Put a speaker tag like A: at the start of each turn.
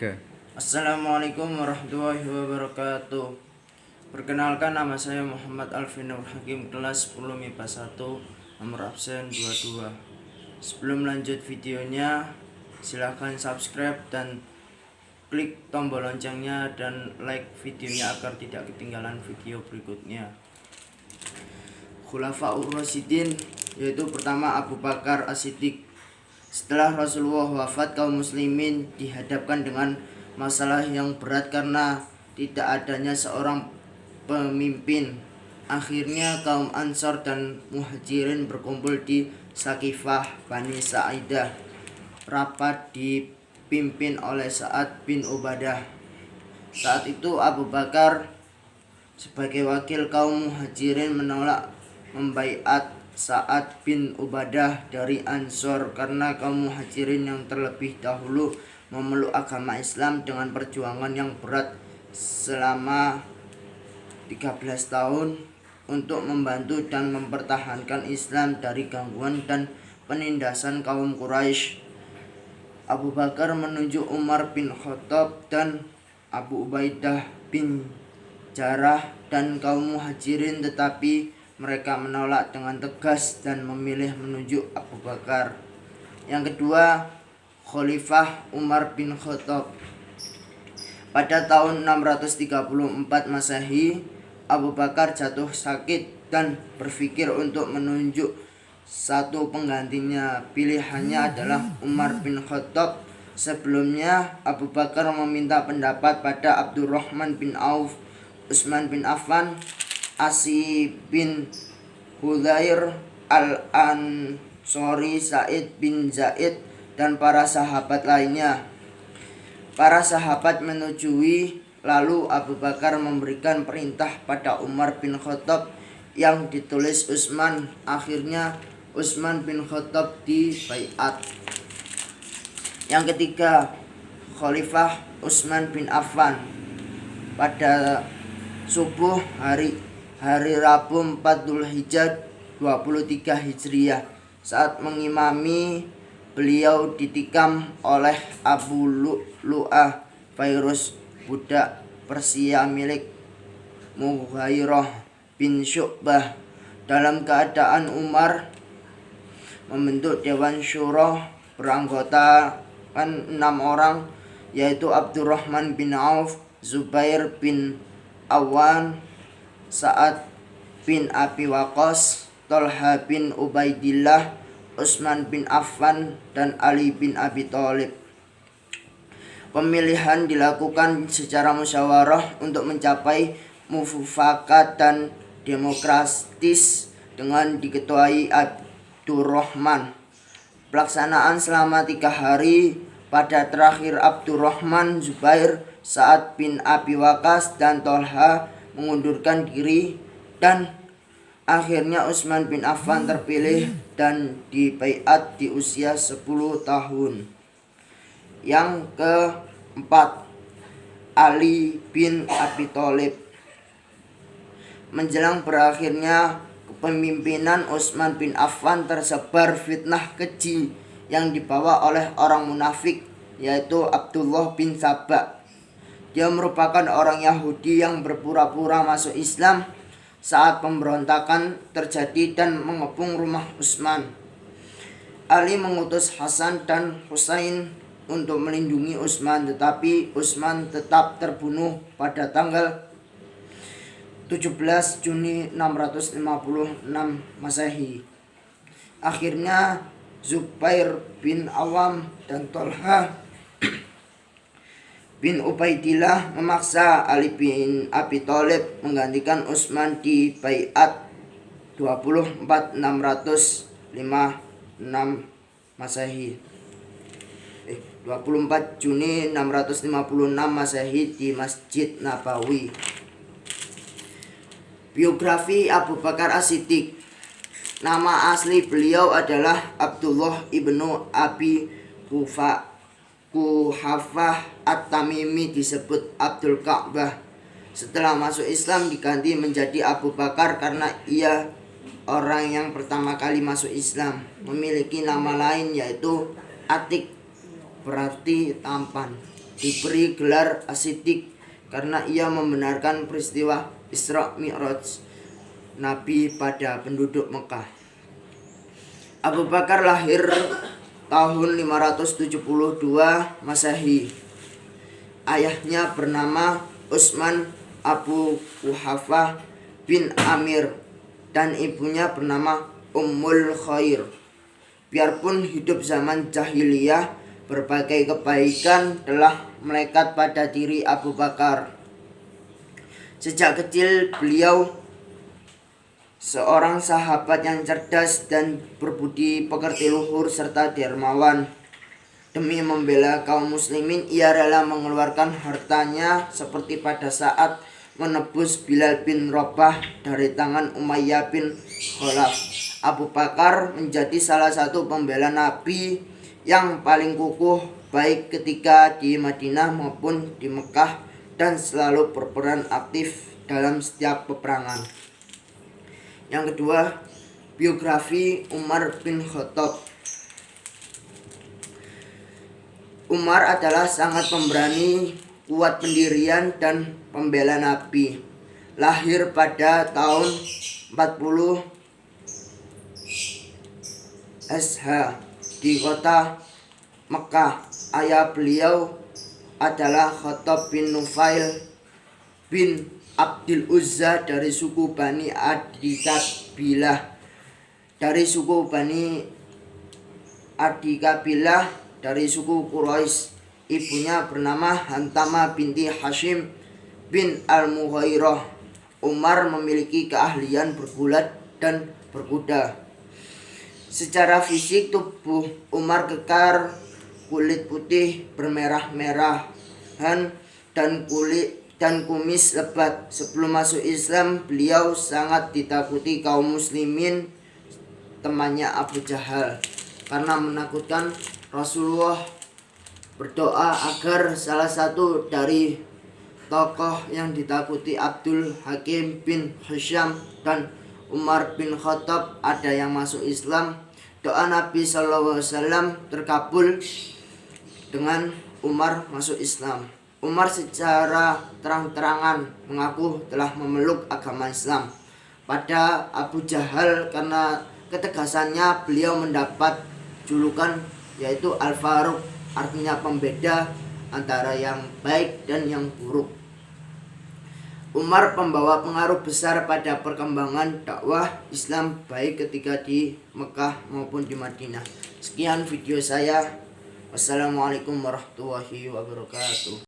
A: 3.
B: Assalamualaikum warahmatullahi wabarakatuh. Perkenalkan, nama saya Muhammad Alfinur Hakim, kelas 10 MIPA 1, nomor absen 22. Sebelum lanjut videonya, silahkan subscribe dan klik tombol loncengnya dan like videonya agar tidak ketinggalan video berikutnya. Khulafaur Rasyidin, yaitu pertama Abu Bakar As-Siddiq. Setelah Rasulullah wafat, kaum muslimin dihadapkan dengan masalah yang berat karena tidak adanya seorang pemimpin. Akhirnya kaum Ansar dan Muhajirin berkumpul di Saqifah Bani Sa'idah. Rapat dipimpin oleh Sa'ad bin Ubadah. Saat itu Abu Bakar sebagai wakil kaum Muhajirin menolak membaiat Sa'ad bin Ubadah dari Ansor karena kaum Muhajirin yang terlebih dahulu memeluk agama Islam dengan perjuangan yang berat selama 13 tahun untuk membantu dan mempertahankan Islam dari gangguan dan penindasan kaum Quraisy. Abu Bakar menunjuk Umar bin Khattab dan Abu Ubaidah bin Jarrah dan kaum Muhajirin, tetapi mereka menolak dengan tegas dan memilih menunjuk Abu Bakar. Yang kedua, Khalifah Umar bin Khattab. Pada tahun 634 Masehi, Abu Bakar jatuh sakit dan berpikir untuk menunjuk satu penggantinya. Pilihannya adalah Umar bin Khattab. Sebelumnya, Abu Bakar meminta pendapat pada Abdurrahman bin Auf, Utsman bin Affan, Asi bin Hudzair Al-Ansori, Sa'id bin Zaid, dan para sahabat lainnya. Para sahabat menyetujui, lalu Abu Bakar memberikan perintah pada Umar bin Khattab yang ditulis Utsman. Akhirnya Utsman bin Khattab dibaiat. Yang ketiga, Khalifah Utsman bin Affan. Pada subuh hari Rabu 4 Dzulhijjah 23 Hijriah, saat mengimami, beliau ditikam oleh Abu Lu'lu'ah Fairuz, budak Persia milik Mughairah bin Syu'bah. Dalam keadaan Umar membentuk Dewan Syura beranggotakan 6 orang, yaitu Abdurrahman bin Auf, Zubair bin Awan, Sa'ad bin Abi Waqqas, Thalha bin Ubaidillah, Utsman bin Affan, dan Ali bin Abi Thalib. Pemilihan dilakukan secara musyawarah untuk mencapai mufakat dan demokratis dengan diketuai Abdurrahman. Pelaksanaan selama 3 hari. Pada terakhir Abdurrahman, Zubair, Sa'ad bin Abi Waqqas, dan Thalha mengundurkan diri, dan akhirnya Utsman bin Affan terpilih dan dibaiat di usia 10 tahun. Yang keempat, Ali bin Abi Thalib. Menjelang berakhirnya kepemimpinan Utsman bin Affan, tersebar fitnah keji yang dibawa oleh orang munafik, yaitu Abdullah bin Sabah. Dia merupakan orang Yahudi yang berpura-pura masuk Islam saat pemberontakan terjadi dan mengepung rumah Utsman. Ali mengutus Hasan dan Husain untuk melindungi Utsman, tetapi Utsman tetap terbunuh pada tanggal 17 Juni 656 Masehi. Akhirnya Zubair bin Awam dan Thalha bin Ubaidillah memaksa Ali bin Abi Thalib menggantikan Utsman di baiat 24 Juni 656 Masehi di Masjid Nabawi. Biografi Abu Bakar As-Siddiq. Nama asli beliau adalah Abdullah ibnu Abi Quhafah At-Tamimi, disebut Abdul Ka'bah. Setelah masuk Islam diganti menjadi Abu Bakar karena ia orang yang pertama kali masuk Islam. Memiliki nama lain yaitu Atik, berarti tampan. diberi gelar As-Siddiq karena ia membenarkan peristiwa Isra Mi'raj Nabi pada penduduk Mekah. Abu Bakar lahir tahun 572 Masehi. Ayahnya bernama Utsman Abu Quhafah bin Amir dan ibunya bernama Ummul Khair. Biarpun hidup zaman jahiliyah, berbagai kebaikan telah melekat pada diri Abu Bakar. Sejak kecil beliau seorang sahabat yang cerdas dan berbudi pekerti luhur serta dermawan. Demi membela kaum muslimin, ia rela mengeluarkan hartanya seperti pada saat menebus Bilal bin Rabah dari tangan Umayyah bin Khalaf. Abu Bakar menjadi salah satu pembela Nabi yang paling kukuh baik ketika di Madinah maupun di Mekah dan selalu berperan aktif dalam setiap peperangan. Yang kedua, biografi Umar bin Khattab. Umar adalah sangat pemberani, kuat pendirian dan pembela Nabi. Lahir pada tahun 40 SH di kota Mekah. Ayah beliau adalah Khattab bin Nufail bin Abdul Uzza dari suku Bani Adikabilah. Dari suku Quraisy. Ibunya bernama Hantamah binti Hashim bin Al-Mughairah. Umar memiliki keahlian bergulat dan berkuda. Secara fisik tubuh Umar kekar, kulit putih bermerah-merahan dan kumis lebat. Sebelum masuk Islam, beliau sangat ditakuti kaum muslimin, temannya Abu Jahal, karena menakutkan Rasulullah berdoa agar salah satu dari tokoh yang ditakuti Abdul Hakim bin Hisham dan Umar bin Khattab ada yang masuk Islam. Doa Nabi SAW terkabul dengan Umar masuk Islam. Umar secara terang-terangan mengaku telah memeluk agama Islam. Pada Abu Jahal, karena ketegasannya, beliau mendapat julukan yaitu Al-Faruq, artinya pembeda antara yang baik dan yang buruk. Umar membawa pengaruh besar pada perkembangan dakwah Islam baik ketika di Mekah maupun di Madinah. Sekian video saya. Wassalamualaikum warahmatullahi wabarakatuh.